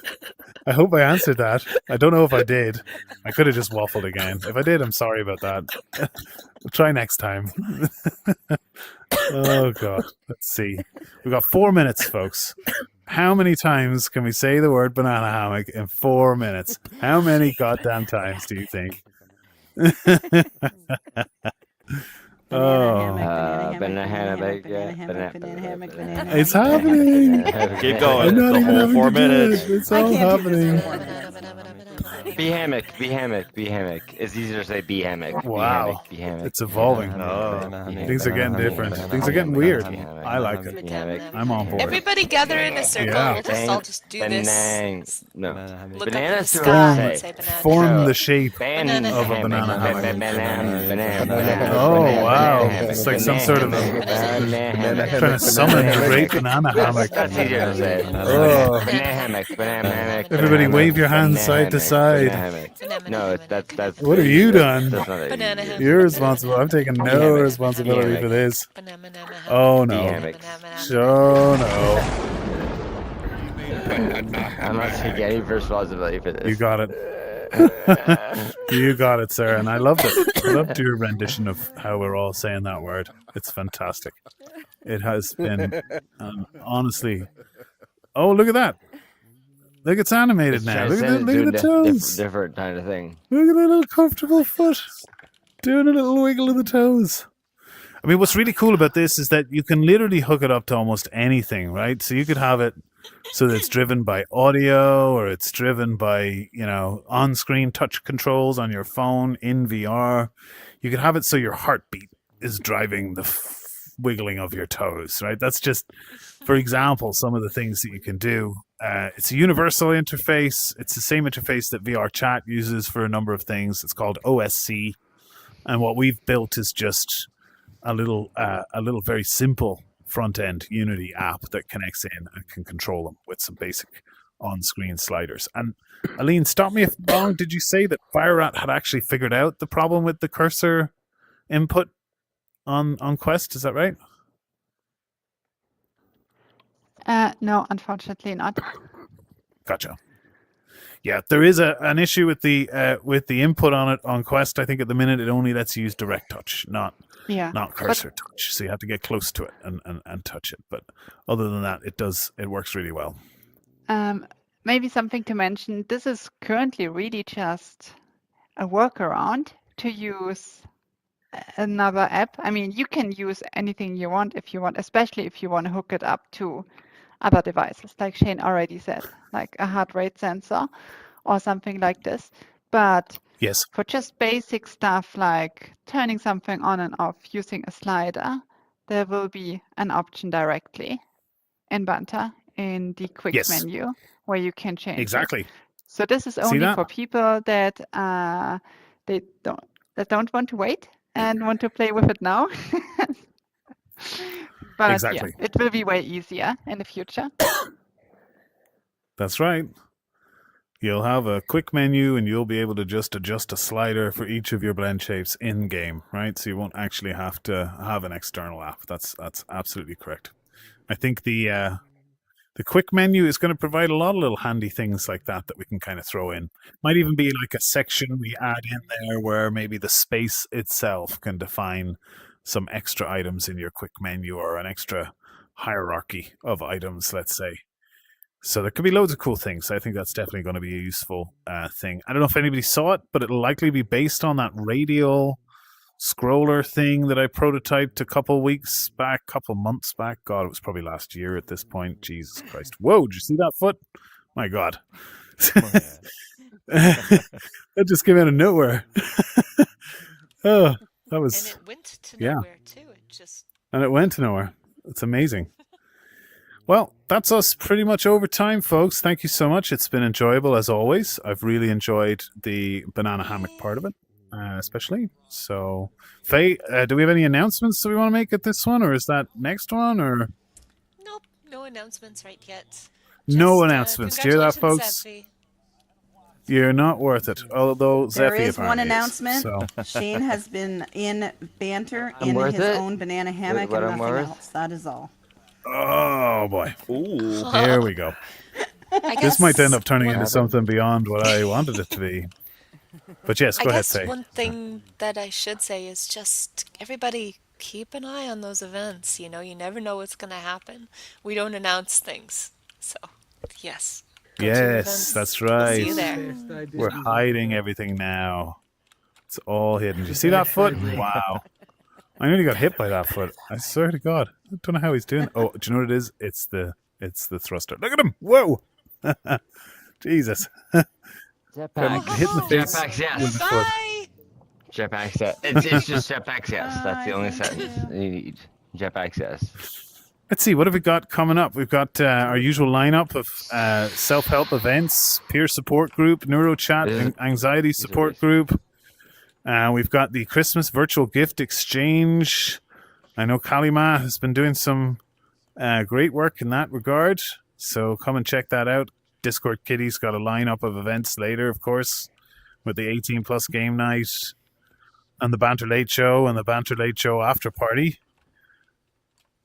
I hope I answered that. I don't know if I did. I could have just waffled again. If I did, I'm sorry about that. We'll try next time. Oh, God. Let's see. We've got 4 minutes, folks. How many times can we say the word banana hammock in 4 minutes? How many goddamn times do you think? Banana hammock, It's happening. Keep going. I'm not The even whole having 4 to do minutes. it. It's all happening. Bee hammock. It's easier to say bee hammock. Wow. Bee hammock. It's evolving. Things are getting different. Things are getting weird. I like it. I'm on board. Everybody gather in a circle. Yeah. We'll all just do this. No. Look Banana up in the too sky hard to and say. say banana. Form the shape Banana of a hammock. banana hammock. Banana. Oh, wow. It's like some sort of trying to summon the great banana hammock. That's easier to say. Oh. Banana hammock. Banana hammock. Everybody wave your hands side to side. No, that's. What have you done? That's not it. Banana hammock. You're responsible. I'm taking no responsibility for this. Oh, no. So, no. I'm not taking any responsibility for this. You got it. You got it, sir. And I loved it. I loved your rendition of how we're all saying that word. It's fantastic. It has been, honestly. Oh, look at that. Look, it's animated now. Look at the toes. Different kind of thing. Look at that little comfortable foot. Doing a little wiggle of the toes. I mean, what's really cool about this is that you can literally hook it up to almost anything, right? So you could have it so that it's driven by audio, or it's driven by, on-screen touch controls on your phone in VR. You could have it so your heartbeat is driving the wiggling of your toes, right? That's just, for example, some of the things that you can do. It's a universal interface. It's the same interface that VR Chat uses for a number of things. It's called OSC. And what we've built is just a little very simple front-end Unity app that connects in and can control them with some basic on-screen sliders. And Aline, stop me if I'm wrong. Did you say that FireRat had actually figured out the problem with the cursor input on Quest? Is that right? No, unfortunately not. Gotcha. Yeah, there is an issue with the input on it on Quest. I think at the minute it only lets you use direct touch, not cursor touch. So you have to get close to it and touch it. But other than that, it works really well. Maybe something to mention. This is currently really just a workaround to use another app. I mean, you can use anything you want if you want, especially if you want to hook it up to other devices, like Shane already said, like a heart rate sensor or something like this. But yes, for just basic stuff like turning something on and off using a slider, there will be an option directly in Banter in the quick menu where you can change exactly. it. So this is only for people that don't want to wait and want to play with it now. But exactly. Yeah, it will be way easier in the future. That's right. You'll have a quick menu and you'll be able to just adjust a slider for each of your blend shapes in game, right? So you won't actually have to have an external app. That's absolutely correct. I think the quick menu is going to provide a lot of little handy things like that we can kind of throw in. Might even be like a section we add in there where maybe the space itself can define some extra items in your quick menu, or an extra hierarchy of items, let's say. So there could be loads of cool things. I think that's definitely going to be a useful thing. I don't know if anybody saw it, but it'll likely be based on that radial scroller thing that I prototyped a couple months back. God, it was probably last year at this point. Jesus Christ. Whoa, did you see that foot? My God. That just came out of nowhere. Oh, that was... And it went to nowhere, too. And it went to nowhere. It's amazing. Well, that's us pretty much over time, folks. Thank you so much. It's been enjoyable, as always. I've really enjoyed the banana hammock part of it, especially. So, Faye, do we have any announcements that we want to make at this one, or is that next one, or? Nope, no announcements right yet. No announcements. Do you hear that, folks? Zeffy. You're not worth it. Although there Zeffy is one announcement. So. Shane has been in Banter in his own banana hammock and nothing else. That is all. Oh boy. Ooh. Here we go. I This guess might end up turning into one, something beyond what I wanted it to be. But yes, I go ahead, guess say. one thing that I should say is just everybody keep an eye on those events. You know, you never know what's going to happen. We don't announce things. So, yes. Go to Yes, events. that's We'll right. see you there. We're hiding everything now. It's all hidden. Do you see that foot? Wow. I nearly got hit by that foot. I swear to God. I don't know how he's doing. Oh, do you know what it is? It's the thruster. Look at him. Whoa. Jesus. Jetpacks. Hit in the face Jetpacks, yes. with the foot. Jetpacks, yes. It's just jetpacks, yes. That's the only sentence you need. Jetpacks, yes. Let's see, what have we got coming up? We've got our usual lineup of self-help events, peer support group, neurochat, anxiety support group. We've got the Christmas virtual gift exchange. I know Kalima has been doing some great work in that regard, so come and check that out. Discord Kitty's got a lineup of events later, of course, with the 18 plus game night and the Banter Late Show and the Banter Late Show after party.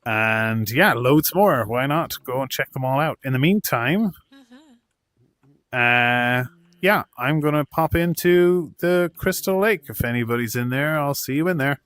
And yeah, loads more. Why not? Go and check them all out. In the meantime, yeah, I'm going to pop into the Crystal Lake. If anybody's in there, I'll see you in there.